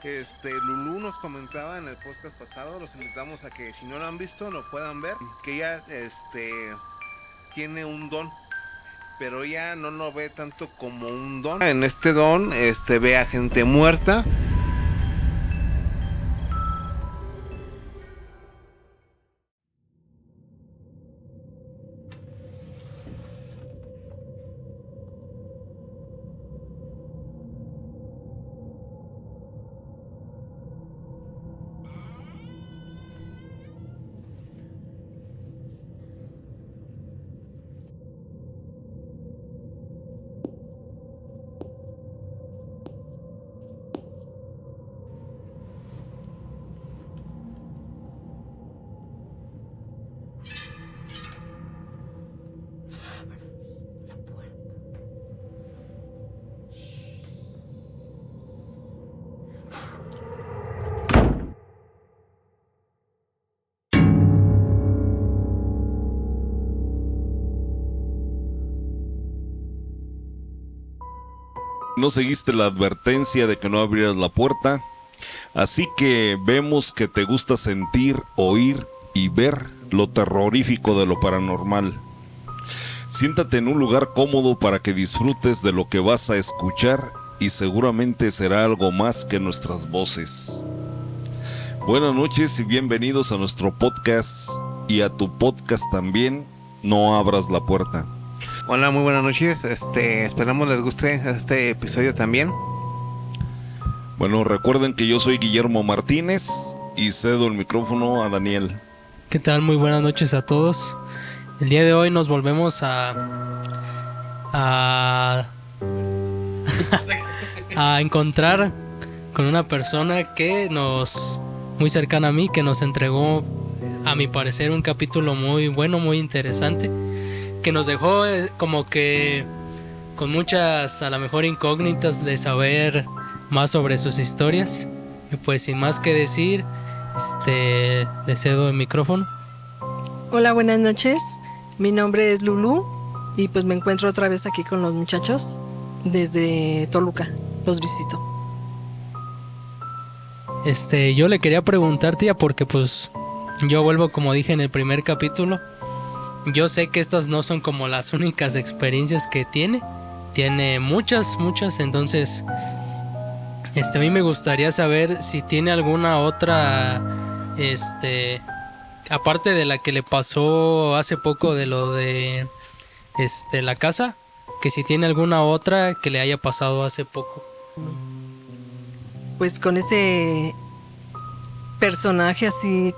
Lulú nos comentaba en el podcast pasado, los invitamos a que si no lo han visto lo puedan ver, que ella tiene un don, pero ella no lo ve tanto como un don. En este don, ve a gente muerta. No seguiste la advertencia de que no abrieras la puerta, así que vemos que te gusta sentir, oír y ver lo terrorífico de lo paranormal. Siéntate en un lugar cómodo para que disfrutes de lo que vas a escuchar y seguramente será algo más que nuestras voces. Buenas noches y bienvenidos a nuestro podcast y a tu podcast también, No Abras la Puerta. Hola, muy buenas noches. Esperamos les guste este episodio también. Bueno, recuerden que yo soy Guillermo Martínez y cedo el micrófono a Daniel. ¿Qué tal? Muy buenas noches a todos. El día de hoy nos volvemos a encontrar con una persona muy cercana a mí, que nos entregó, a mi parecer, un capítulo muy bueno, muy interesante, que nos dejó como que con muchas, a lo mejor, incógnitas de saber más sobre sus historias. Y pues sin más que decir, le cedo el micrófono. Hola, buenas noches. Mi nombre es Lulú y pues me encuentro otra vez aquí con los muchachos desde Toluca. Los visito. Yo le quería preguntar, tía, porque pues yo vuelvo, como dije en el primer capítulo. Yo sé que estas no son como las únicas experiencias que tiene. Tiene muchas, entonces a mí me gustaría saber si tiene alguna otra, aparte de la que le pasó hace poco de lo de la casa, que si tiene alguna otra que le haya pasado hace poco. Pues con ese personaje así,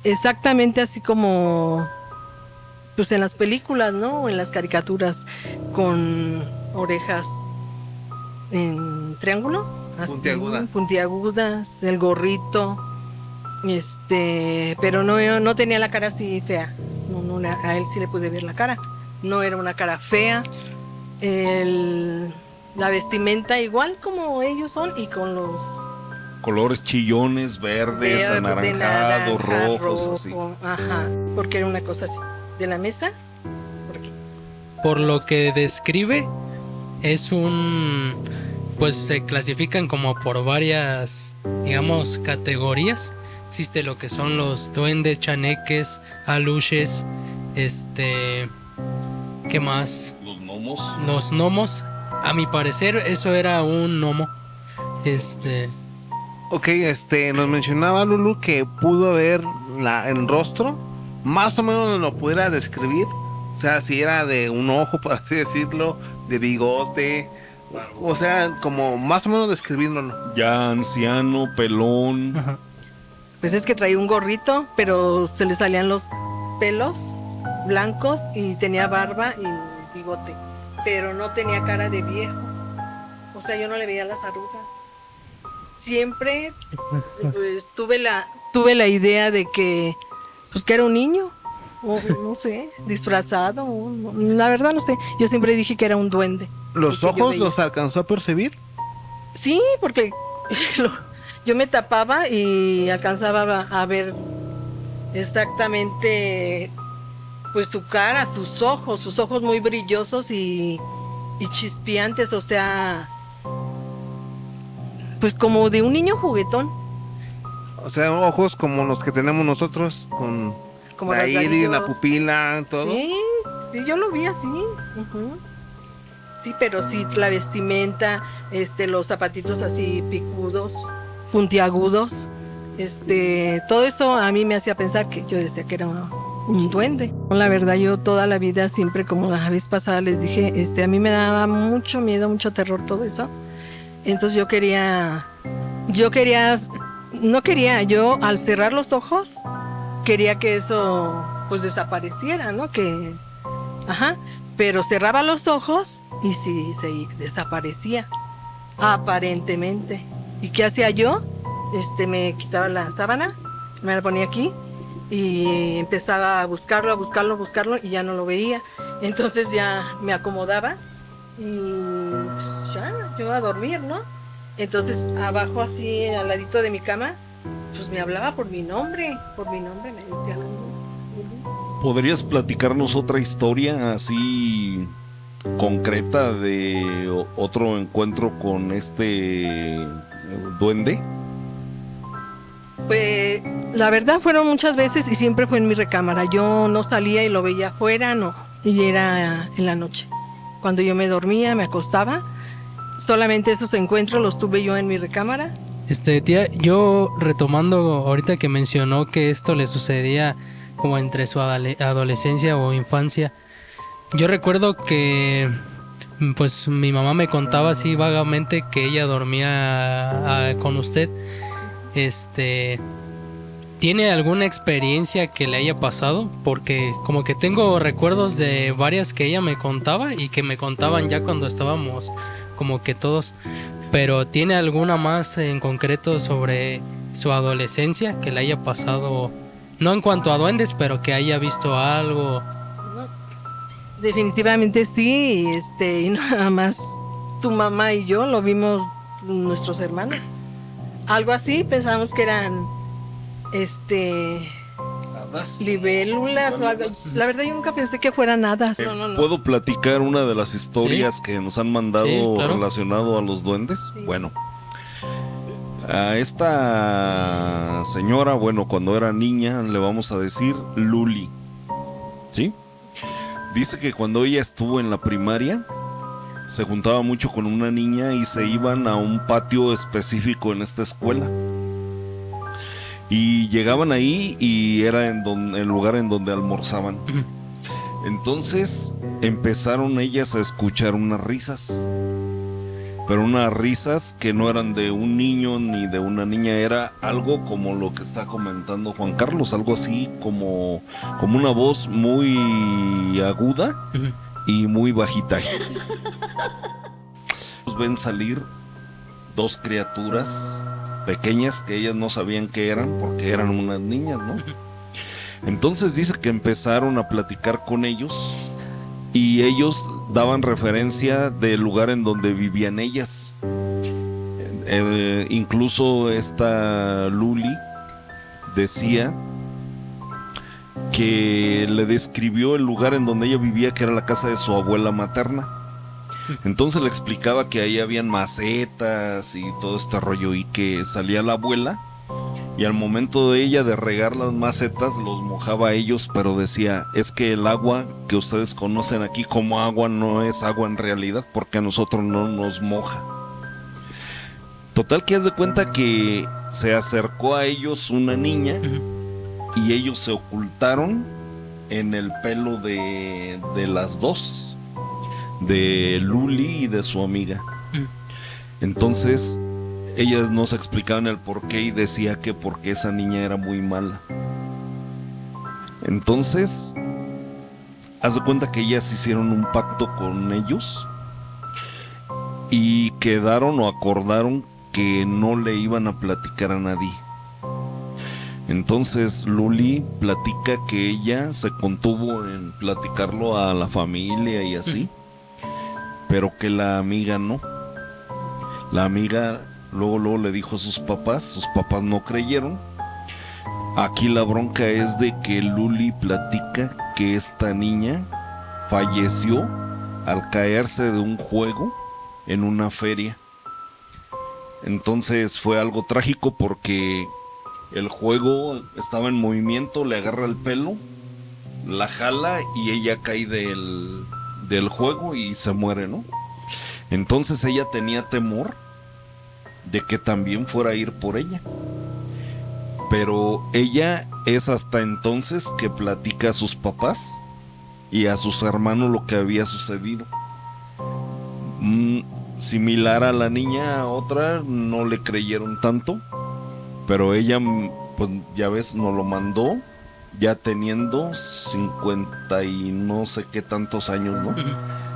exactamente así como pues en las películas, ¿no? O en las caricaturas, con orejas en triángulo, así, puntiagudas, el gorrito, pero no tenía la cara así fea. No, a él sí le pude ver la cara. No era una cara fea. La vestimenta igual como ellos son, y con los colores chillones, verdes, verde, anaranjados, naranja, rojos, rojo, así. Ajá, porque era una cosa así. De la mesa, por lo que describe, pues se clasifican como por varias, digamos, categorías. Existe lo que son los duendes, chaneques, aluches, ¿qué más? Los gnomos. A mi parecer eso era un gnomo. Ok, nos mencionaba Lulu que pudo ver el rostro, más o menos lo pudiera describir. O sea, si era de un ojo, por así decirlo, de bigote, o sea, como más o menos describiéndolo. Ya anciano, pelón. Ajá. pues es que traía un gorrito, pero se le salían los pelos blancos y tenía barba y bigote, pero no tenía cara de viejo. O sea, yo no le veía las arrugas. Siempre pues tuve la idea de que pues que era un niño, o no sé, disfrazado, la verdad no sé. Yo siempre dije que era un duende. ¿Los ojos los alcanzó a percibir? Sí, porque yo me tapaba y alcanzaba a ver exactamente pues su cara, sus ojos muy brillosos y chispeantes, o sea, pues como de un niño juguetón, O sea, ojos como los que tenemos nosotros, con como la iris, la rasgadillos. pupila, todo. Sí, sí, yo lo vi así. Ujú. Sí, pero sí, la vestimenta, los zapatitos así picudos, puntiagudos, todo eso a mí me hacía pensar que yo decía que era un duende. La verdad, yo toda la vida siempre, como la vez pasada les dije, a mí me daba mucho miedo, mucho terror todo eso. Entonces yo al cerrar los ojos, quería que eso pues desapareciera, ¿no? Pero cerraba los ojos y sí, se desaparecía, aparentemente. ¿Y qué hacía yo? Me quitaba la sábana, me la ponía aquí y empezaba a buscarlo y ya no lo veía. Entonces ya me acomodaba y pues, ya, yo a dormir, ¿no? Entonces abajo así, al ladito de mi cama, pues me hablaba por mi nombre me decía. ¿Podrías platicarnos otra historia así concreta de otro encuentro con este duende? Pues la verdad fueron muchas veces y siempre fue en mi recámara. Yo no salía y lo veía afuera, no. Y era en la noche. Cuando yo me dormía, me acostaba. Solamente esos encuentros los tuve yo en mi recámara. Tía, yo retomando ahorita que mencionó que esto le sucedía como entre su adolescencia o infancia, yo recuerdo que pues mi mamá me contaba así vagamente que ella dormía con usted. ¿Tiene alguna experiencia que le haya pasado? Porque como que tengo recuerdos de varias que ella me contaba y que me contaban ya cuando estábamos como que todos. Pero ¿tiene alguna más en concreto sobre su adolescencia que le haya pasado? No en cuanto a duendes, pero que haya visto algo. Definitivamente sí, y nada más tu mamá y yo lo vimos nuestros hermanos. Algo así, pensamos que eran libélulas o algo. La verdad yo nunca pensé que fueran hadas. No. ¿Puedo platicar una de las historias Sí. que nos han mandado Sí, claro. relacionado a los duendes? Sí. Bueno, a esta señora, bueno, cuando era niña, le vamos a decir Luli, ¿sí? Dice que cuando ella estuvo en la primaria, se juntaba mucho con una niña y se iban a un patio específico en esta escuela. Y llegaban ahí y era el lugar en donde almorzaban. Entonces empezaron ellas a escuchar unas risas. Pero unas risas que no eran de un niño ni de una niña, era algo como lo que está comentando Juan Carlos, algo así como una voz muy aguda y muy bajita. Ven salir dos criaturas pequeñas que ellas no sabían qué eran porque eran unas niñas, ¿no? Entonces dice que empezaron a platicar con ellos y ellos daban referencia del lugar en donde vivían ellas. Incluso esta Luli decía que le describió el lugar en donde ella vivía, que era la casa de su abuela materna. Entonces le explicaba que ahí habían macetas y todo este rollo, y que salía la abuela y al momento de ella de regar las macetas los mojaba a ellos, pero decía, es que el agua que ustedes conocen aquí como agua no es agua en realidad, porque a nosotros no nos moja. Total que haz de cuenta que se acercó a ellos una niña y ellos se ocultaron en el pelo de las dos, de Luli y de su amiga. Entonces ellas nos explicaban el porqué y decía que porque esa niña era muy mala. Entonces haz de cuenta que ellas hicieron un pacto con ellos y quedaron o acordaron que no le iban a platicar a nadie. Entonces Luli platica que ella se contuvo en platicarlo a la familia y así, pero que la amiga no. La amiga luego le dijo a sus papás no creyeron. Aquí la bronca es de que Luli platica que esta niña falleció al caerse de un juego en una feria. Entonces fue algo trágico porque el juego estaba en movimiento, le agarra el pelo, la jala y ella cae del juego y se muere, ¿no? Entonces ella tenía temor de que también fuera a ir por ella. Pero ella es hasta entonces que platica a sus papás y a sus hermanos lo que había sucedido. Similar a la niña, a otra no le creyeron tanto, pero ella, pues ya ves, nos lo mandó ya teniendo 50 y no sé qué tantos años, ¿no?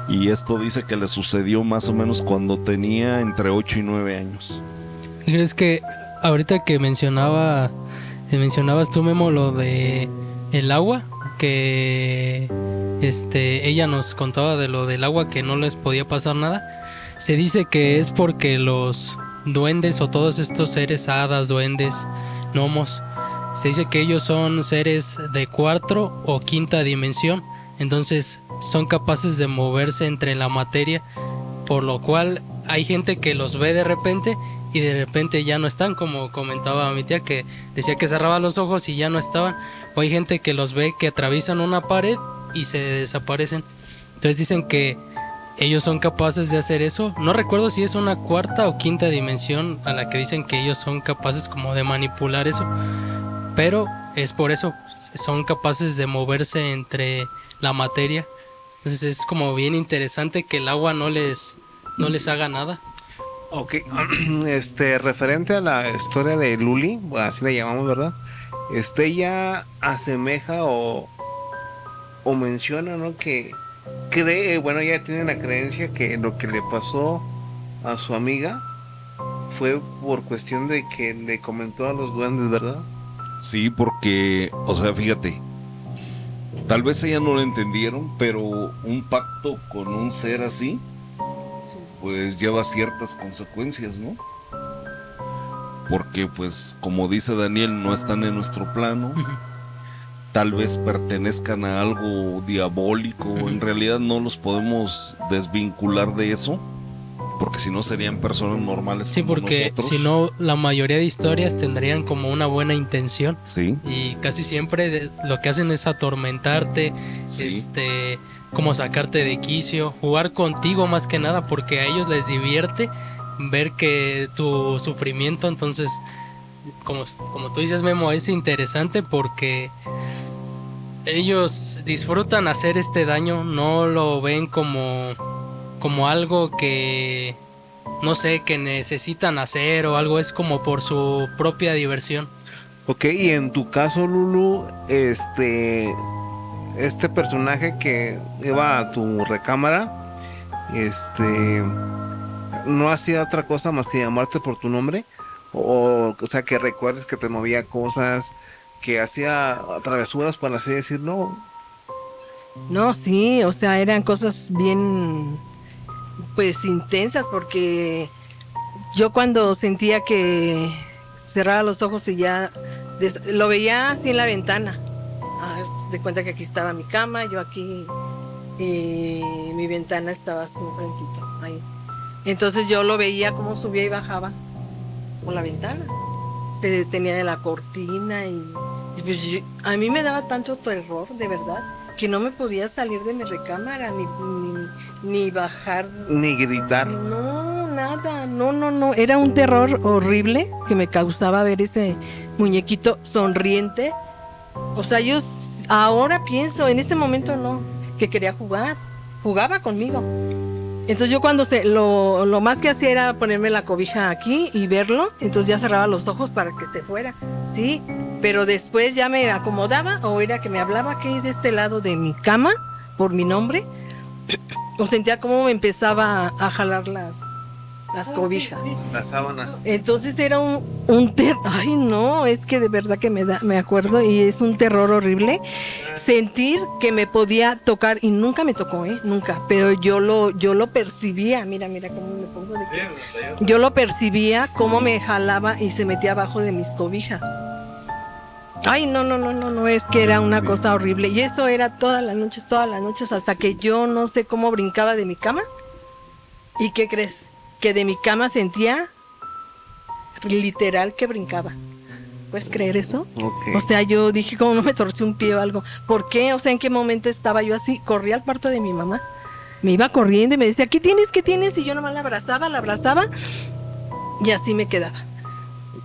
Y esto dice que le sucedió más o menos cuando tenía entre 8 y 9 años. ¿Crees que ahorita que mencionabas tú, Memo, lo de el agua, que ella nos contaba de lo del agua, que no les podía pasar nada? Se dice que es porque los duendes o todos estos seres, hadas, duendes, gnomos, se dice que ellos son seres de 4ª o 5ª dimensión, entonces son capaces de moverse entre la materia, por lo cual hay gente que los ve de repente y de repente ya no están, como comentaba mi tía, que decía que cerraba los ojos y ya no estaban, o hay gente que los ve que atraviesan una pared y se desaparecen. Entonces dicen que ellos son capaces de hacer eso. No recuerdo si es una 4ª o 5ª dimensión a la que dicen que ellos son capaces como de manipular eso, pero es por eso, son capaces de moverse entre la materia. Entonces es como bien interesante que el agua no les haga nada. Ok, referente a la historia de Luli, así la llamamos, ¿verdad? Ella asemeja o menciona, ¿no? Que cree, bueno, ella tiene la creencia que lo que le pasó a su amiga fue por cuestión de que le comentó a los duendes, ¿verdad? Sí, porque, o sea, fíjate, tal vez ella no lo entendieron, pero un pacto con un ser así, pues lleva ciertas consecuencias, ¿no? Porque, pues, como dice Daniel, no están en nuestro plano. Tal vez pertenezcan a algo diabólico. En realidad no los podemos desvincular de eso, porque si no serían personas normales. Sí, como porque nosotros. si no, la mayoría de historias tendrían como una buena intención. Sí. Y casi siempre lo que hacen es atormentarte, Sí. como sacarte de quicio, jugar contigo más que nada, porque a ellos les divierte ver que tu sufrimiento. Entonces, como tú dices, Memo, es interesante porque ellos disfrutan hacer este daño, no lo ven como algo que, no sé, que necesitan hacer o algo, es como por su propia diversión. Ok, y en tu caso, Lulu, este personaje que iba a tu recámara, no hacía otra cosa más que llamarte por tu nombre, o sea, que recuerdes que te movía cosas, que hacía travesuras, por así decirlo. No, sí, o sea, eran cosas bien, pues, intensas, porque yo cuando sentía que cerraba los ojos y ya lo veía así en la ventana. De cuenta que aquí estaba mi cama, yo aquí, y mi ventana estaba así enfrentito, ahí. Entonces yo lo veía como subía y bajaba por la ventana. Se detenía de la cortina y pues a mí me daba tanto terror, de verdad, que no me podía salir de mi recámara, ni bajar. Ni gritar. No, nada, no. Era un terror horrible que me causaba ver ese muñequito sonriente. O sea, yo ahora pienso, en ese momento no, que quería jugar, jugaba conmigo. Entonces yo cuando lo más que hacía era ponerme la cobija aquí y verlo, entonces ya cerraba los ojos para que se fuera, sí, pero después ya me acomodaba o era que me hablaba aquí de este lado de mi cama por mi nombre, o sentía como me empezaba a jalar las cobijas. La sábana. Entonces era un terror, ay no, es que de verdad que me acuerdo y es un terror horrible sentir que me podía tocar y nunca me tocó, nunca, pero yo lo percibía, mira cómo me pongo de pie. Yo lo percibía cómo me jalaba y se metía abajo de mis cobijas. Ay, no, es que era una cosa horrible y eso era todas las noches hasta que yo no sé cómo brincaba de mi cama. ¿Y qué crees? Que de mi cama sentía literal que brincaba. ¿Puedes creer eso? Ok. O sea, yo dije, ¿cómo no me torcí un pie o algo? ¿Por qué? O sea, ¿en qué momento estaba yo así? Corrí al cuarto de mi mamá. Me iba corriendo y me decía, ¿qué tienes? ¿Qué tienes? Y yo nomás la abrazaba y así me quedaba.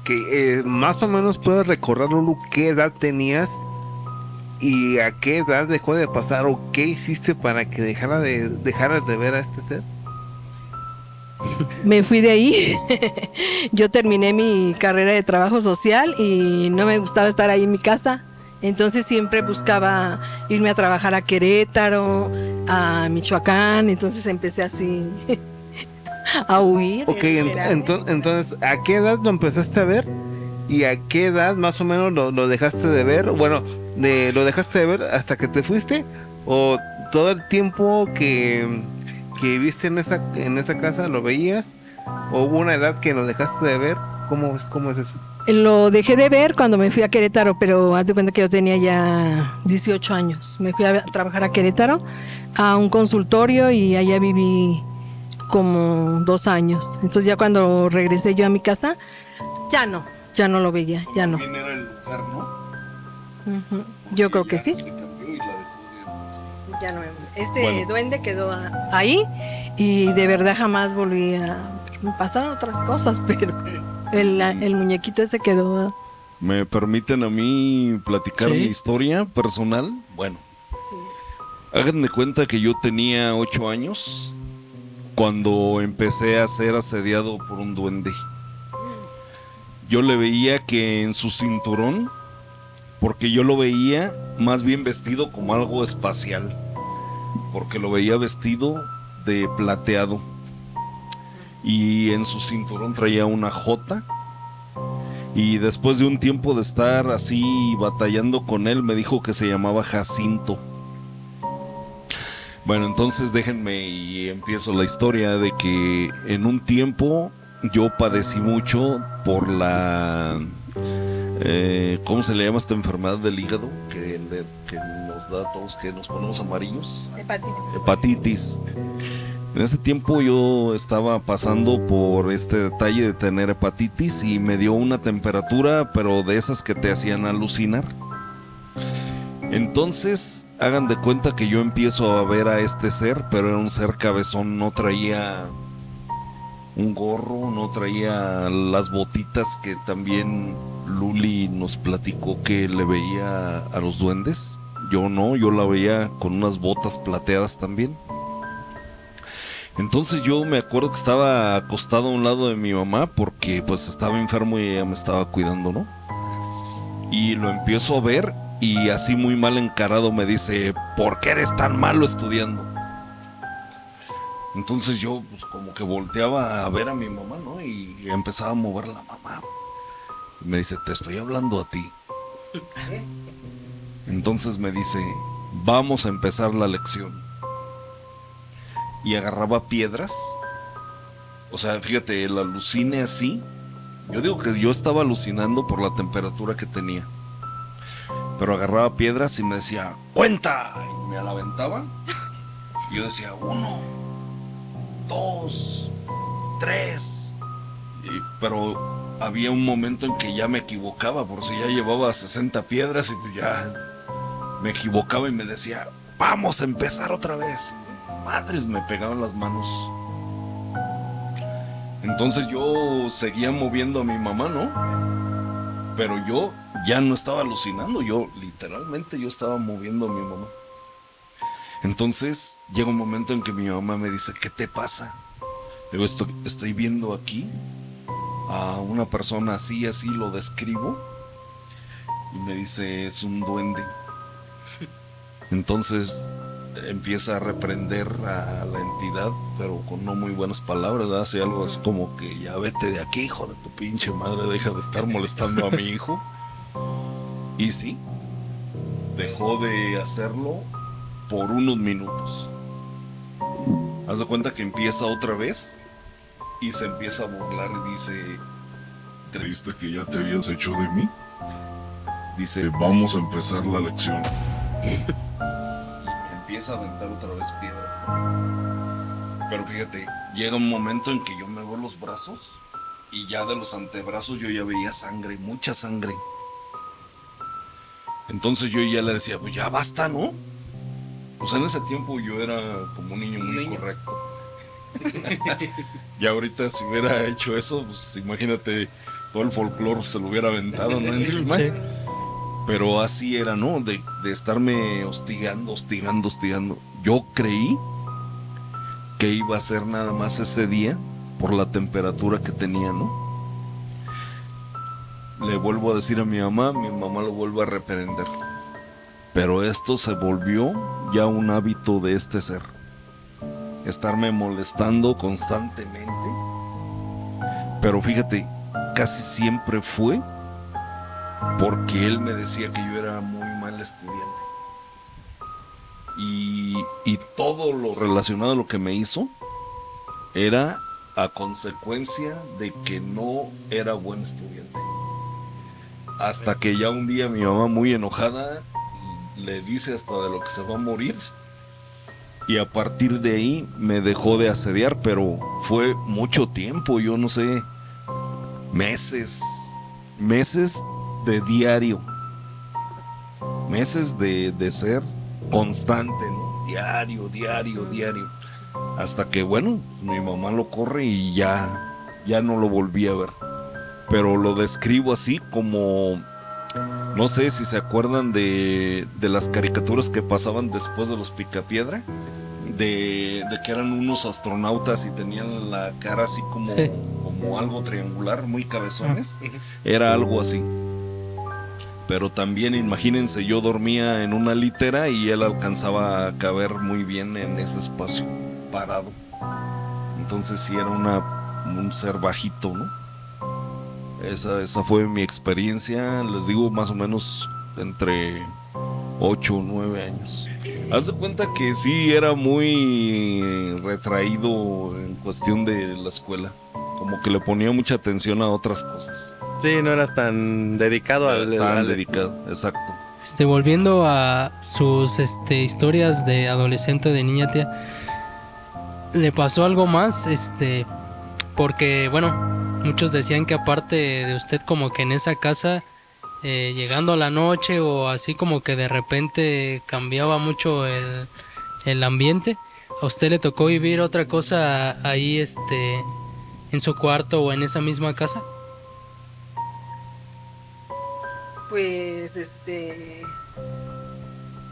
Ok, más o menos puedes recordar, Lulu, qué edad tenías y a qué edad dejó de pasar o qué hiciste para que dejaras de ver a este ser. Me fui de ahí. Yo terminé mi carrera de trabajo social y no me gustaba estar ahí en mi casa. Entonces siempre buscaba irme a trabajar a Querétaro, a Michoacán. Entonces empecé así a huir. Ok, esperarme. entonces, ¿a qué edad lo empezaste a ver? ¿Y a qué edad más o menos lo dejaste de ver? Bueno, ¿lo dejaste de ver hasta que te fuiste? ¿O todo el tiempo que viviste en esa casa lo veías? ¿O hubo una edad que lo dejaste de ver? ¿Cómo es eso? Lo dejé de ver cuando me fui a Querétaro, pero haz de cuenta que yo tenía ya 18 años. Me fui a trabajar a Querétaro, a un consultorio, y allá viví como 2 años. Entonces ya cuando regresé yo a mi casa, ya no lo veía, ya no. También era el lugar, ¿no? Ujú. Yo creo que Ya sí. se cambió y la dejó de... Ya no. Ese Bueno. duende quedó ahí y de verdad jamás volví a... Me pasaron otras cosas, pero el muñequito ese quedó... ¿Me permiten a mí platicar Sí. mi historia personal? Bueno, hagan de cuenta que yo tenía 8 años cuando empecé a ser asediado por un duende. Yo le veía que en su cinturón, porque yo lo veía más bien vestido como algo espacial, porque lo veía vestido de plateado y en su cinturón traía una J. Y después de un tiempo de estar así batallando con él, me dijo que se llamaba Jacinto. Bueno, entonces déjenme y empiezo la historia de que en un tiempo yo padecí mucho por la... ¿cómo se le llama esta enfermedad del hígado? Que nos da a todos, que nos ponemos amarillos. Hepatitis. Hepatitis. En ese tiempo yo estaba pasando por este detalle de tener hepatitis y me dio una temperatura, pero de esas que te hacían alucinar. Entonces, hagan de cuenta que yo empiezo a ver a este ser, pero era un ser cabezón, no traía un gorro, no traía las botitas que también Luli nos platicó que le veía a los duendes. Yo no, yo la veía con unas botas plateadas también. Entonces yo me acuerdo que estaba acostado a un lado de mi mamá porque pues estaba enfermo y ella me estaba cuidando, ¿no? Y lo empiezo a ver y así muy mal encarado me dice, ¿por qué eres tan malo estudiando? Entonces yo pues como que volteaba a ver a mi mamá, ¿no? Y empezaba a mover la mamá. Y me dice, te estoy hablando a ti. Entonces me dice, vamos a empezar la lección. Y agarraba piedras. O sea, fíjate, el alucine así. Yo digo que yo estaba alucinando por la temperatura que tenía. Pero agarraba piedras y me decía, ¡cuenta! Y me la aventaba. Y yo decía, 1, 2, 3. Pero había un momento en que ya me equivocaba, por si ya llevaba 60 piedras y pues ya me equivocaba y me decía, vamos a empezar otra vez. Madres, me pegaban las manos. Entonces yo seguía moviendo a mi mamá, ¿no? Pero yo ya no estaba alucinando, yo literalmente yo estaba moviendo a mi mamá. Entonces llega un momento en que mi mamá me dice, ¿qué te pasa? Le digo, estoy viendo aquí a una persona así, así, lo describo. Y me dice, es un duende. Entonces empieza a reprender a la entidad, pero con no muy buenas palabras, ¿verdad? Hace algo así como que ya vete de aquí, hijo de tu pinche madre, deja de estar molestando a mi hijo. Y sí, dejó de hacerlo por unos minutos. Haz de cuenta que empieza otra vez y se empieza a burlar y dice, ¿creíste que ya te habías hecho de mí? Dice, vamos a empezar la lección. Empieza a aventar otra vez piedras. Pero fíjate, llega un momento en que yo me veo los brazos y ya de los antebrazos yo ya veía sangre, mucha sangre. Entonces yo ya le decía, pues ya basta, ¿no? Pues en ese tiempo yo era como un niño muy correcto. Y ahorita si hubiera hecho eso, pues imagínate, todo el folclore se lo hubiera aventado, ¿no? Encima. Sí. Pero así era, ¿no? De estarme hostigando. Yo creí que iba a ser nada más ese día por la temperatura que tenía, ¿no? Le vuelvo a decir a mi mamá lo vuelve a reprender. Pero esto se volvió ya un hábito de este ser. Estarme molestando constantemente. Pero fíjate, casi siempre fue porque él me decía que yo era muy mal estudiante. Y todo lo relacionado a lo que me hizo era a consecuencia de que no era buen estudiante. Hasta que ya un día mi mamá, muy enojada, le dice hasta de lo que se va a morir. Y a partir de ahí me dejó de asediar, pero fue mucho tiempo, yo no sé, meses de diario, meses de ser constante, ¿no? Diario, hasta que bueno, mi mamá lo corre y ya no lo volví a ver. Pero lo describo así como, no sé si se acuerdan de las caricaturas que pasaban después de los Picapiedra, de que eran unos astronautas y tenían la cara así como, sí, como algo triangular, muy cabezones. Era algo así. Pero también imagínense, yo dormía en una litera y él alcanzaba a caber muy bien en ese espacio, parado. Entonces sí era un ser bajito, ¿no? Esa fue mi experiencia, les digo, más o menos entre 8 o 9 años. Haz de cuenta que sí era muy retraído en cuestión de la escuela, como que le ponía mucha atención a otras cosas. Sí, no eras tan dedicado al dedicado, exacto. Volviendo a sus historias de adolescente, de niña, tía, ¿le pasó algo más? Porque, bueno, muchos decían que aparte de usted, como que en esa casa, llegando a la noche o así, como que de repente cambiaba mucho el ambiente. ¿A usted le tocó vivir otra cosa ahí, en su cuarto o en esa misma casa? Pues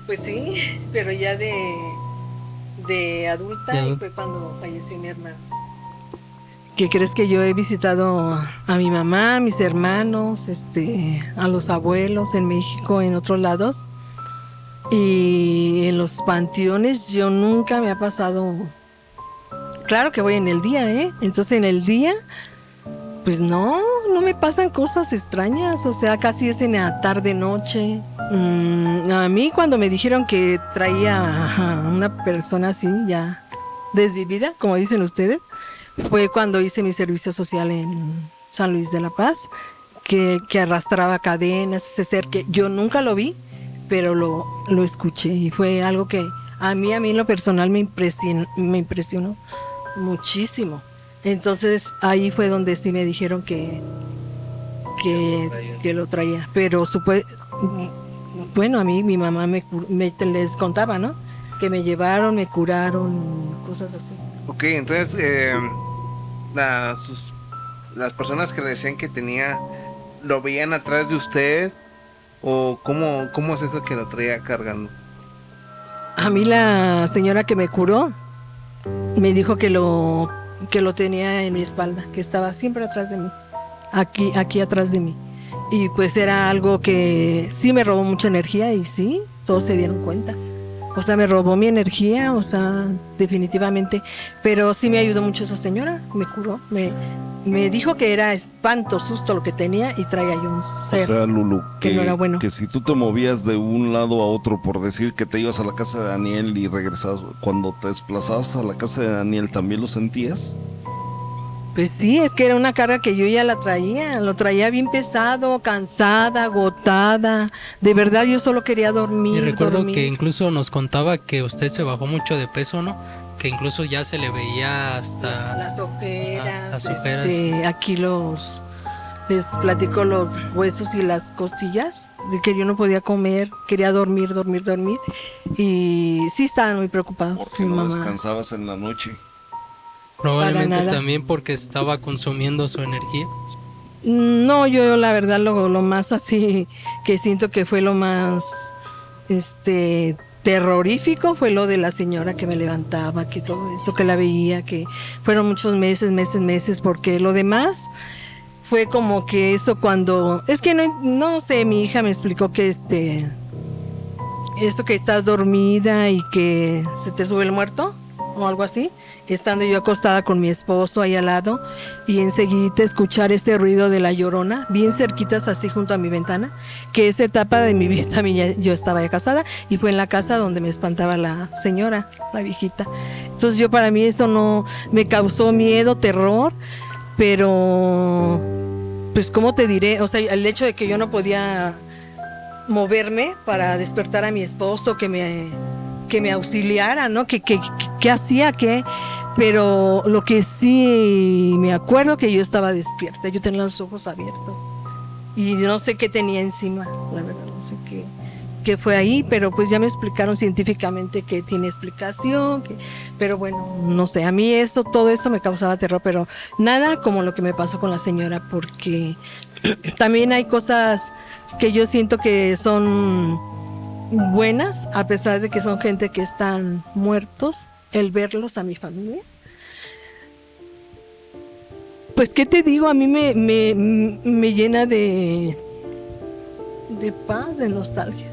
pues sí, pero ya de adulta, y fue cuando falleció mi hermano. ¿Qué crees? Que yo he visitado a mi mamá, a mis hermanos, a los abuelos en México, en otros lados, y en los panteones yo nunca me ha pasado. Claro que voy en el día, entonces en el día pues no me pasan cosas extrañas, o sea, casi es en la tarde noche. A mí cuando me dijeron que traía a una persona así ya desvivida, como dicen ustedes, fue cuando hice mi servicio social en San Luis de la Paz, que arrastraba cadenas, ese ser que yo nunca lo vi, pero lo escuché, y fue algo que a mí en lo personal me impresionó muchísimo. Entonces ahí fue donde sí me dijeron que lo traía, pero bueno, a mí mi mamá les contaba, ¿no? Que me llevaron, me curaron, cosas así. Ok, entonces las personas que le decían que tenía, ¿lo veían atrás de usted? ¿O cómo es eso que lo traía cargando? A mí la señora que me curó me dijo que lo tenía en mi espalda, que estaba siempre atrás de mí, aquí atrás de mí. Y pues era algo que sí me robó mucha energía, y sí, todos se dieron cuenta. O sea, me robó mi energía, o sea, definitivamente. Pero sí me ayudó mucho esa señora, me curó, me dijo que era espanto, susto lo que tenía, y traía yo un ser. O sea, Lulu, que no era bueno. Que si tú te movías de un lado a otro, por decir que te ibas a la casa de Daniel y regresabas, cuando te desplazabas a la casa de Daniel, ¿también lo sentías? Pues sí, es que era una carga que yo ya lo traía bien pesado, cansada, agotada. De verdad yo solo quería dormir. Y recuerdo dormir. que incluso nos contaba que usted se bajó mucho de peso, ¿no? que incluso ya se le veía hasta Las ojeras, las ojeras. aquí les platico los huesos y las costillas, de que yo no podía comer, quería dormir, y sí estaban muy preocupados. Porque mi no mamá. descansabas en la noche. Probablemente Para nada. también porque estaba consumiendo su energía. No, yo la verdad lo más así que siento que fue lo más terrorífico fue lo de la señora que me levantaba, que todo eso, que la veía, que fueron muchos meses, porque lo demás fue como que eso cuando, es que no sé, mi hija me explicó que esto que estás dormida y que se te sube el muerto o algo así, estando yo acostada con mi esposo ahí al lado y enseguida escuchar ese ruido de la Llorona, bien cerquitas así junto a mi ventana, que esa etapa de mi vida también yo estaba ya casada y fue en la casa donde me espantaba la señora, la viejita. Entonces yo para mí eso no me causó miedo, terror, pero pues cómo te diré, o sea, el hecho de que yo no podía moverme para despertar a mi esposo, que me auxiliara, ¿no? ¿Qué hacía? ¿Qué? Pero lo que sí me acuerdo que yo estaba despierta, yo tenía los ojos abiertos y no sé qué tenía encima, la verdad, no sé qué fue ahí, pero pues ya me explicaron científicamente que tiene explicación, pero bueno, no sé, a mí todo eso me causaba terror, pero nada como lo que me pasó con la señora, porque también hay cosas que yo siento que son buenas, a pesar de que son gente que están muertos, el verlos a mi familia. Pues, ¿qué te digo? A mí me llena de paz, de nostalgia.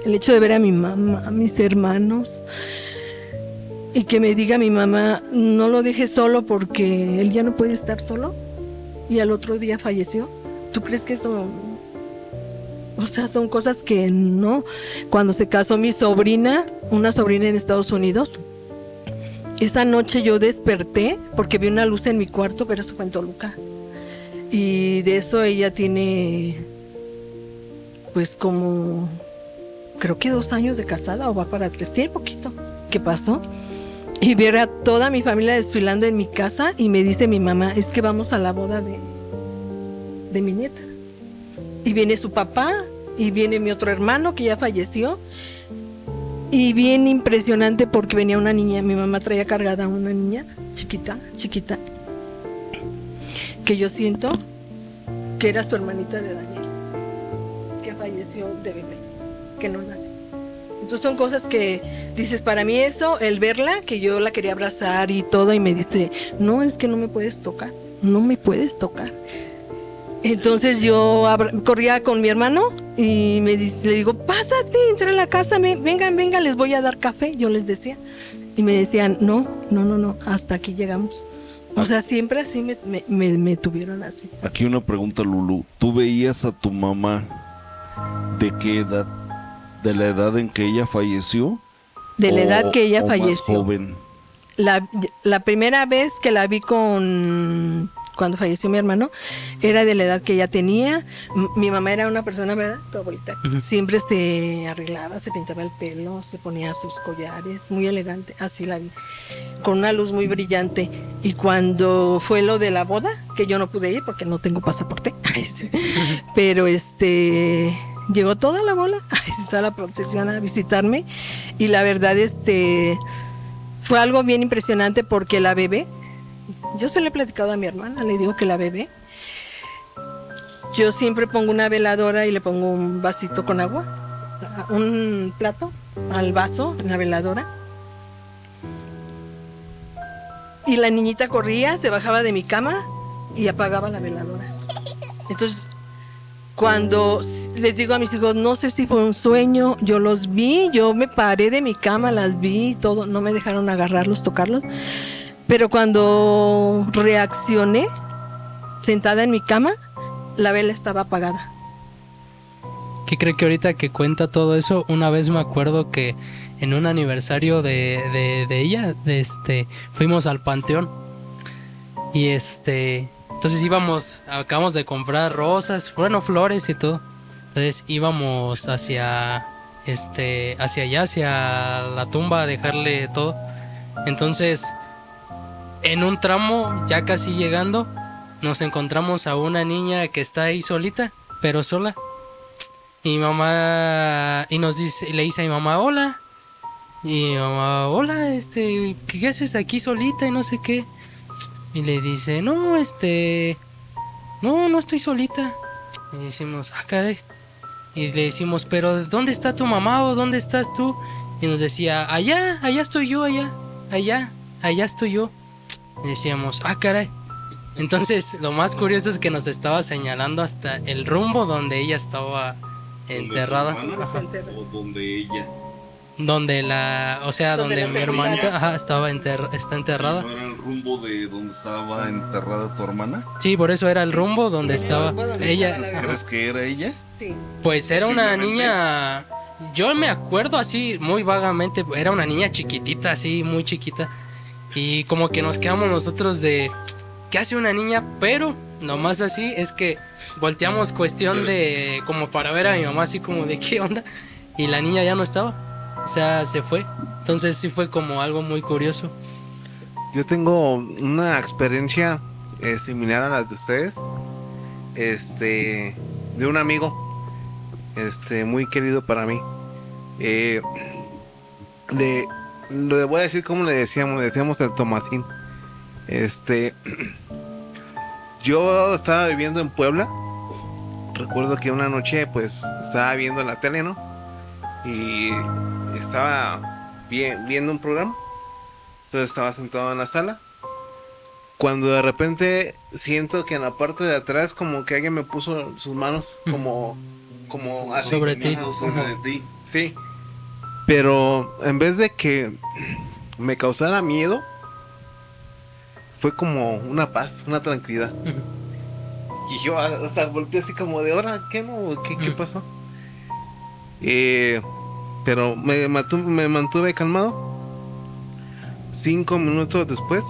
El hecho de ver a mi mamá, a mis hermanos, y que me diga mi mamá, no lo dejes solo porque él ya no puede estar solo, y al otro día falleció. ¿Tú crees que eso...? O sea, son cosas que no. Cuando se casó mi sobrina, una sobrina en Estados Unidos, esa noche yo desperté porque vi una luz en mi cuarto, pero eso fue en Toluca. Y de eso ella tiene, pues como, creo que 2 años de casada o va para 3, tiene poquito. ¿Qué pasó? Y ver a toda mi familia desfilando en mi casa y me dice mi mamá, es que vamos a la boda de mi nieta. Y viene su papá, y viene mi otro hermano que ya falleció. Y bien impresionante porque venía una niña, mi mamá traía cargada a una niña chiquita, que yo siento que era su hermanita de Daniel, que falleció de bebé, que no nació. Entonces son cosas que dices, para mí eso, el verla, que yo la quería abrazar y todo, y me dice, no, es que no me puedes tocar. Entonces yo corría con mi hermano y le digo, pásate, entra a la casa, vengan, les voy a dar café, yo les decía. Y me decían, no, hasta aquí llegamos. O sea, siempre así me tuvieron así. Aquí una pregunta, Lulu. ¿Tú veías a tu mamá de qué edad? ¿De la edad en que ella falleció? De la edad que ella falleció. Más joven. La primera vez que la vi cuando falleció mi hermano, era de la edad que ella tenía. Mi mamá era una persona, ¿verdad? Tu abuelita. Uh-huh. Siempre se arreglaba, se pintaba el pelo, se ponía sus collares, muy elegante, así la vi, con una luz muy brillante. Y cuando fue lo de la boda, que yo no pude ir porque no tengo pasaporte, pero llegó toda la bola, toda la procesión a visitarme, y la verdad fue algo bien impresionante porque la bebé, yo se le he platicado a mi hermana, le digo que la bebé, yo siempre pongo una veladora y le pongo un vasito con agua, un plato al vaso, en la veladora, y la niñita corría, se bajaba de mi cama y apagaba la veladora. Entonces, cuando les digo a mis hijos, no sé si fue un sueño, yo los vi, yo me paré de mi cama, las vi, todo, no me dejaron agarrarlos, tocarlos. Pero cuando reaccioné, sentada en mi cama, la vela estaba apagada. ¿Qué cree que ahorita que cuenta todo eso? Una vez me acuerdo que en un aniversario de ella, fuimos al panteón. Y entonces acabamos de comprar rosas, bueno, flores y todo. Entonces íbamos hacia allá, hacia la tumba a dejarle todo. Entonces, en un tramo, ya casi llegando, nos encontramos a una niña que está ahí solita, pero sola. Y mi mamá, y nos dice, le dice a mi mamá, hola. Y mi mamá, hola, ¿qué haces aquí solita? Y no sé qué. Y le dice, no, no estoy solita. Y decimos, caray. Y le decimos, pero ¿dónde está tu mamá o dónde estás tú? Y nos decía, allá estoy yo, allá estoy yo. Y decíamos, caray. Entonces, lo más curioso es que nos estaba señalando hasta el rumbo donde ella estaba enterrada. ¿O donde ella? Donde donde mi hermanita está enterrada. ¿No era el rumbo de donde estaba enterrada tu hermana? Sí, por eso era el rumbo donde estaba ella. Entonces, ¿crees que era ella? Sí. Pues era una niña, yo me acuerdo así muy vagamente, era una niña chiquitita, así muy chiquita. Y como que nos quedamos nosotros de, ¿qué hace una niña? Pero nomás así es que volteamos cuestión de, como para ver a mi mamá así como de qué onda. Y la niña ya no estaba, o sea, se fue. Entonces sí fue como algo muy curioso. Yo tengo una experiencia similar a la de ustedes. De un amigo. Muy querido para mí. Le voy a decir cómo le decíamos el Tomasín. Yo estaba viviendo en Puebla. Recuerdo que una noche pues estaba viendo la tele, ¿no? Y estaba viendo un programa. Entonces estaba sentado en la sala. Cuando de repente siento que en la parte de atrás como que alguien me puso sus manos como así. Sobre ti. Cerca de ti. Sí. Pero en vez de que me causara miedo, fue como una paz, una tranquilidad. Y yo, o sea, volteé así como de ahora, ¿qué pasó? Pero me mantuve calmado. 5 minutos después,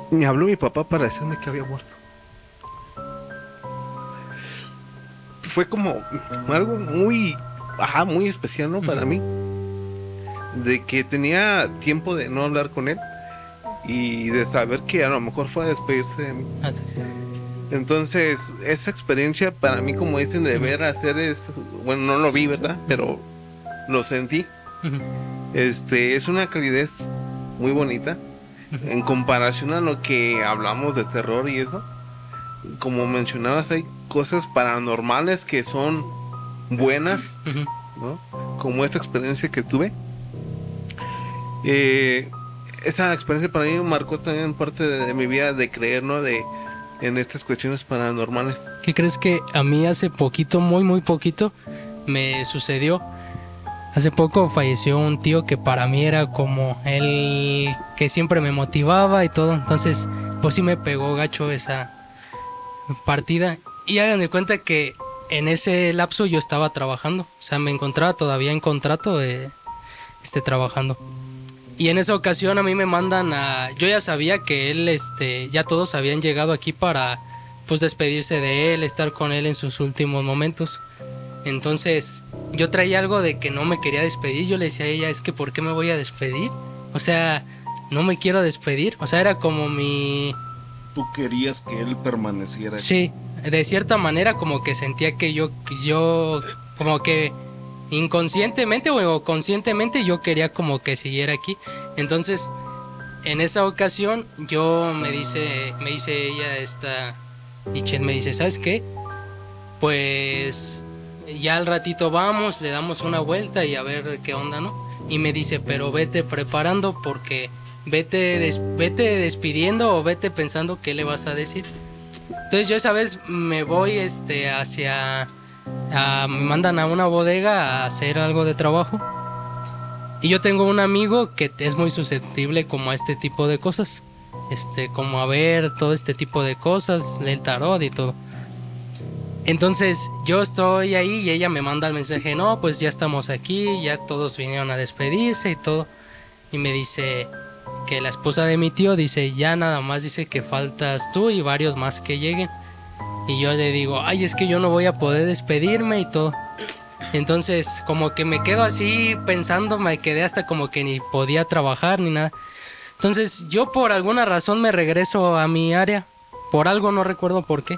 me habló mi papá para decirme que había muerto. Fue como algo muy especial, ¿no? Para mí. De que tenía tiempo de no hablar con él y de saber que a lo mejor fue a despedirse de mí. Entonces, esa experiencia para mí, como dicen, de ver hacer bueno, no lo vi, ¿verdad? Pero lo sentí. Es una calidez muy bonita en comparación a lo que hablamos de terror y eso. Como mencionabas, hay cosas paranormales que son buenas, ¿no? Como esta experiencia que tuve. Esa experiencia para mí marcó también parte de mi vida de creer, ¿no? En estas cuestiones paranormales. ¿Qué crees que a mí hace poquito, muy poquito, me sucedió? Hace poco falleció un tío que para mí era como el que siempre me motivaba y todo. Entonces, pues sí me pegó gacho esa partida. Y hagan de cuenta que en ese lapso yo estaba trabajando. O sea, me encontraba todavía en contrato trabajando. Y en esa ocasión a mí me mandan yo ya sabía que él, ya todos habían llegado aquí para, pues, despedirse de él, estar con él en sus últimos momentos. Entonces, yo traía algo de que no me quería despedir. Yo le decía a ella, es que ¿por qué me voy a despedir? O sea, no me quiero despedir. O sea, era como mi... ¿Tú querías que él permaneciera? Sí, de cierta manera como que sentía que yo como que inconscientemente o conscientemente yo quería como que siguiera aquí. Entonces, en esa ocasión me dice ella, Ichet, me dice, ¿sabes qué? Pues ya al ratito vamos, le damos una vuelta y a ver qué onda, ¿no? Y me dice, pero vete preparando porque vete despidiendo o vete pensando qué le vas a decir. Entonces yo esa vez me voy me mandan a una bodega a hacer algo de trabajo. Y yo tengo un amigo que es muy susceptible como a este tipo de cosas. Como a ver todo este tipo de cosas, el tarot y todo. Entonces yo estoy ahí y ella me manda el mensaje, no, pues ya estamos aquí, ya todos vinieron a despedirse y todo. Y me dice que la esposa de mi tío dice, ya nada más dice que faltas tú y varios más que lleguen. Y yo le digo, ay, es que yo no voy a poder despedirme y todo. Entonces, como que me quedo así pensando, me quedé hasta como que ni podía trabajar ni nada. Entonces, yo por alguna razón me regreso a mi área, por algo, no recuerdo por qué.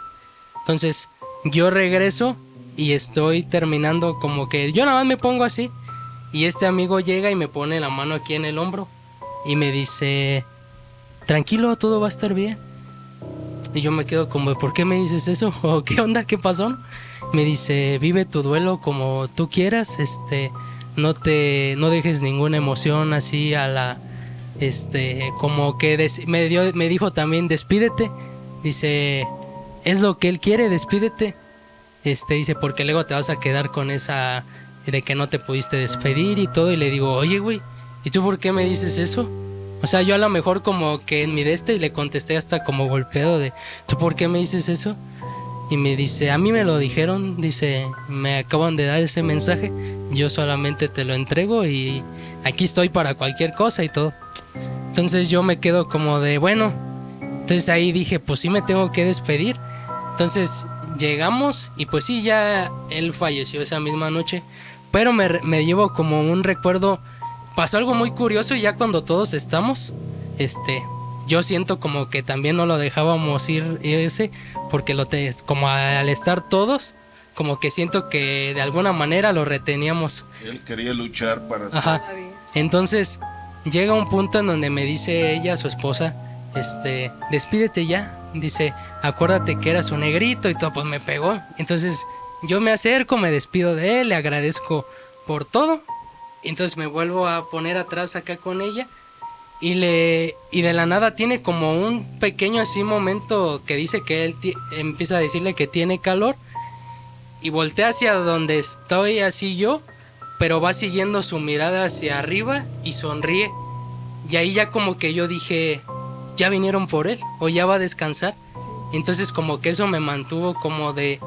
Entonces, yo regreso y estoy terminando como que yo nada más me pongo así y este amigo llega y me pone la mano aquí en el hombro y me dice, tranquilo, todo va a estar bien. Y yo me quedo como, ¿por qué me dices eso? ¿O qué onda? ¿Qué pasó? Me dice, vive tu duelo como tú quieras, no dejes ninguna emoción así a la, como que me dijo también, despídete. Dice, es lo que él quiere, despídete. Dice, porque luego te vas a quedar con esa de que no te pudiste despedir y todo. Y le digo, oye, güey, ¿y tú por qué me dices eso? O sea, yo a lo mejor como que en mi le contesté hasta como golpeado de, ¿tú por qué me dices eso? Y me dice, a mí me lo dijeron, dice, me acaban de dar ese mensaje, yo solamente te lo entrego y aquí estoy para cualquier cosa y todo. Entonces yo me quedo como de, bueno, entonces ahí dije, pues sí me tengo que despedir. Entonces llegamos y pues sí, ya él falleció esa misma noche, pero me llevo como un recuerdo. Pasó algo muy curioso y ya cuando todos estamos, yo siento como que también no lo dejábamos irse, porque como al estar todos, como que siento que de alguna manera lo reteníamos. Él quería luchar para estar. Ajá. Entonces llega un punto en donde me dice ella, su esposa, despídete ya. Dice, acuérdate que era su negrito y todo, pues me pegó. Entonces yo me acerco, me despido de él, le agradezco por todo. Entonces me vuelvo a poner atrás acá con ella y de la nada tiene como un pequeño así momento que dice que él empieza a decirle que tiene calor y voltea hacia donde estoy así yo, pero va siguiendo su mirada hacia arriba y sonríe. Y ahí ya como que yo dije, ya vinieron por él o ya va a descansar. Entonces como que eso me mantuvo como de,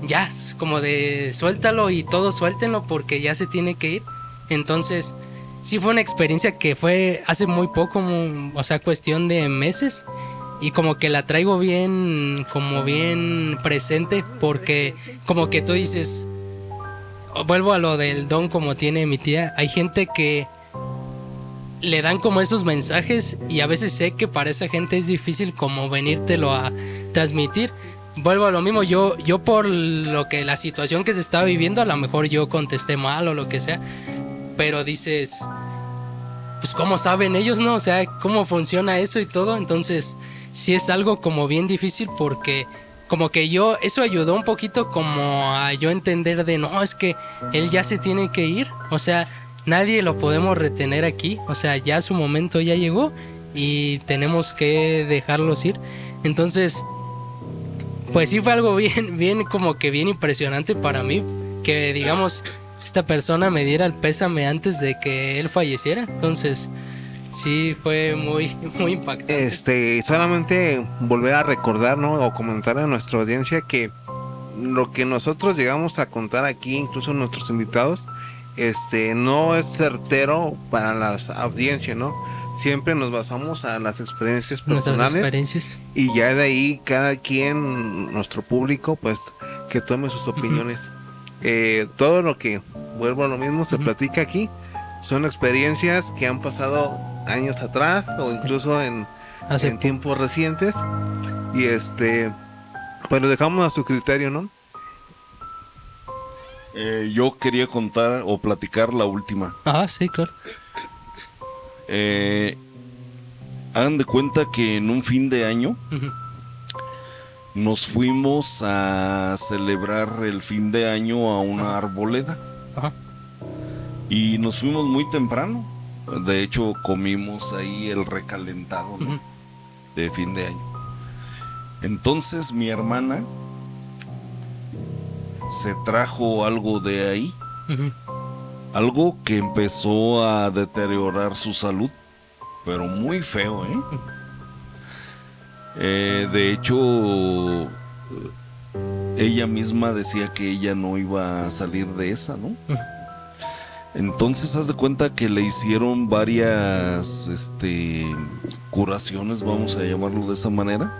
ya, como de suéltalo y todos suéltenlo porque ya se tiene que ir. Entonces, sí fue una experiencia que fue hace muy poco, o sea, cuestión de meses. Y como que la traigo bien, como bien presente, porque como que tú dices, vuelvo a lo del don como tiene mi tía, hay gente que le dan como esos mensajes y a veces sé que para esa gente es difícil como venírtelo a transmitir. Vuelvo a lo mismo, yo por lo que la situación que se estaba viviendo, a lo mejor yo contesté mal o lo que sea. Pero dices, pues cómo saben ellos, ¿no? O sea, cómo funciona eso y todo. Entonces, sí es algo como bien difícil porque como que eso ayudó un poquito como a yo entender de, no, es que él ya se tiene que ir. O sea, nadie lo podemos retener aquí. O sea, ya su momento ya llegó y tenemos que dejarlos ir. Entonces, pues sí fue algo bien como que bien impresionante para mí. Que digamos, esta persona me diera el pésame antes de que él falleciera. Entonces sí fue muy impactante. Solamente volver a recordar, ¿no? O comentar a nuestra audiencia que lo que nosotros llegamos a contar aquí, incluso nuestros invitados, no es certero para las audiencias, ¿no? Siempre nos basamos a las experiencias personales. Nuestras experiencias. Y ya de ahí cada quien, nuestro público, pues que tome sus opiniones. Todo lo que, vuelvo a lo mismo, se platica aquí son experiencias que han pasado años atrás o incluso en tiempos recientes y pues lo dejamos a su criterio, ¿no? Yo quería contar o platicar la última. Ah, sí, claro. Hagan de cuenta que en un fin de año Uh-huh. nos fuimos a celebrar el fin de año a una arboleda. Ajá. Y nos fuimos muy temprano. De hecho, comimos ahí el recalentado, ¿no? Uh-huh. De fin de año. Entonces mi hermana se trajo algo de ahí. Uh-huh. Algo que empezó a deteriorar su salud, pero muy feo, ¿eh? De hecho, ella misma decía que ella no iba a salir de esa, ¿no? Entonces, haz de cuenta que le hicieron varias curaciones, vamos a llamarlo de esa manera.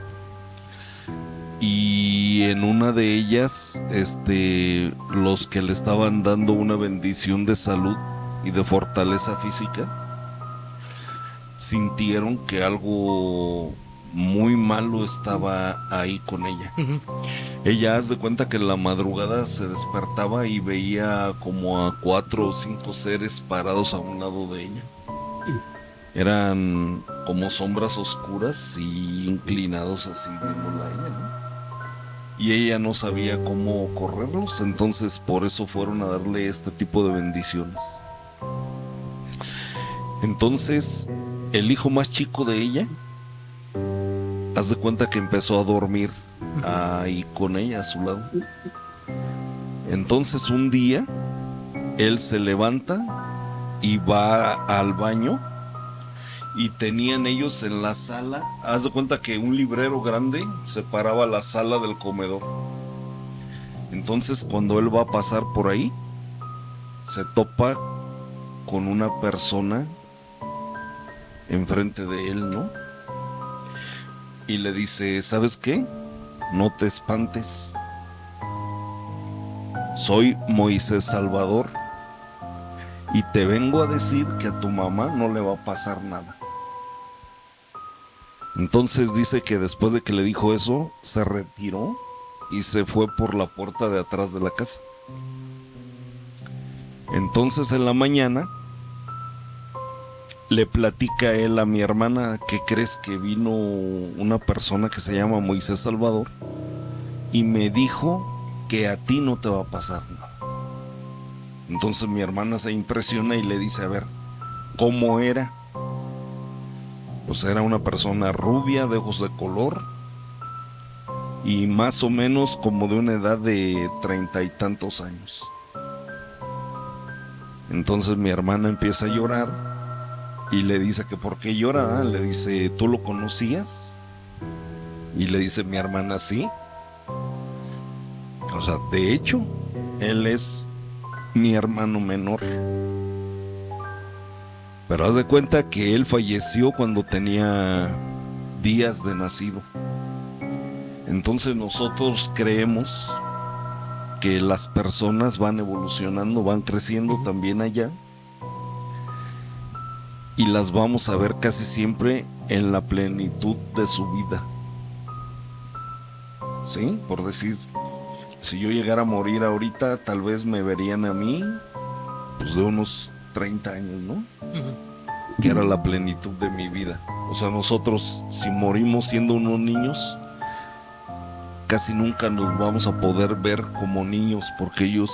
Y y en una de ellas, los que le estaban dando una bendición de salud y de fortaleza física, sintieron que algo muy malo estaba ahí con ella. Ujú. Ella, haz de cuenta que en la madrugada se despertaba y veía como a 4 o 5 seres parados a un lado de ella. Eran como sombras oscuras y inclinados así viéndola a ella, ¿no? Y ella no sabía cómo correrlos, entonces por eso fueron a darle este tipo de bendiciones. Entonces, el hijo más chico de ella, haz de cuenta que empezó a dormir ahí con ella a su lado. Entonces un día, él se levanta y va al baño y tenían ellos en la sala, haz de cuenta que un librero grande separaba la sala del comedor. Entonces cuando él va a pasar por ahí, se topa con una persona enfrente de él, ¿no? Y le dice, ¿sabes qué? No te espantes. Soy Moisés Salvador y te vengo a decir que a tu mamá no le va a pasar nada. Entonces dice que después de que le dijo eso, se retiró y se fue por la puerta de atrás de la casa. Entonces en la mañana le platica él a mi hermana, ¿qué crees? Que vino una persona que se llama Moisés Salvador y me dijo que a ti no te va a pasar nada. Entonces mi hermana se impresiona y le dice, a ver, ¿cómo era? Pues era una persona rubia, de ojos de color y más o menos como de una edad de 30 y tantos años. Entonces mi hermana empieza a llorar y le dice que por qué llora. Le dice, ¿tú lo conocías? Y le dice mi hermana, sí. O sea, de hecho, él es mi hermano menor. Pero haz de cuenta que él falleció cuando tenía días de nacido. Entonces nosotros creemos que las personas van evolucionando, van creciendo también allá. Y las vamos a ver casi siempre en la plenitud de su vida. ¿Sí? Por decir, si yo llegara a morir ahorita, tal vez me verían a mí, pues de unos 30 años, ¿no? Que era la plenitud de mi vida. O sea, nosotros, si morimos siendo unos niños, casi nunca nos vamos a poder ver como niños, porque ellos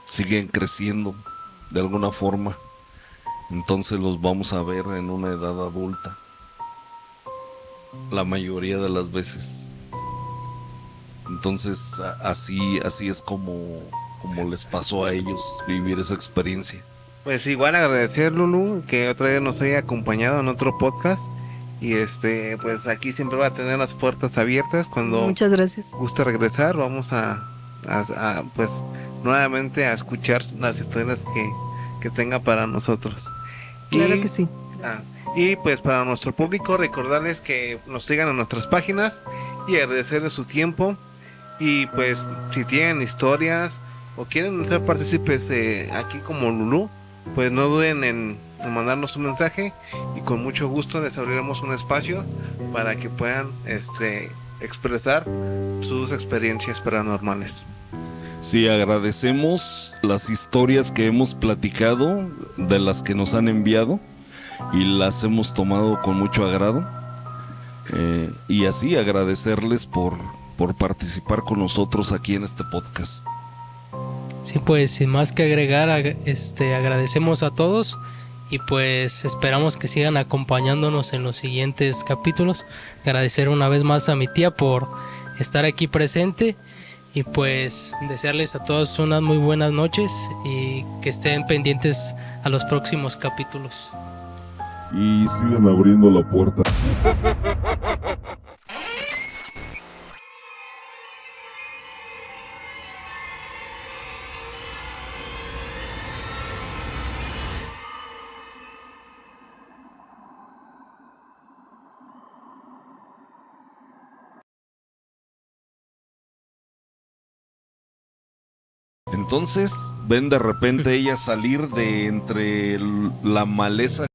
siguen creciendo de alguna forma. Entonces los vamos a ver en una edad adulta, la mayoría de las veces. Entonces así es como les pasó a ellos vivir esa experiencia. Pues igual agradecer, Lulu, que otra vez nos haya acompañado en otro podcast. Y pues aquí siempre va a tener las puertas abiertas. Cuando Muchas gracias. guste regresar, vamos pues nuevamente a escuchar las historias que tenga para nosotros. Claro que sí. Y pues para nuestro público, recordarles que nos sigan en nuestras páginas y agradecerles su tiempo. Y pues si tienen historias o quieren ser partícipes aquí como Lulú, pues no duden en mandarnos un mensaje y con mucho gusto les abriremos un espacio para que puedan expresar sus experiencias paranormales. Sí, agradecemos las historias que hemos platicado, de las que nos han enviado, y las hemos tomado con mucho agrado. Y así agradecerles por participar con nosotros aquí en este podcast. Sí, pues sin más que agregar, agradecemos a todos y pues esperamos que sigan acompañándonos en los siguientes capítulos. Agradecer una vez más a mi tía por estar aquí presente y pues desearles a todos unas muy buenas noches y que estén pendientes a los próximos capítulos. Y sigan abriendo la puerta. entonces ven de repente ella salir de entre la maleza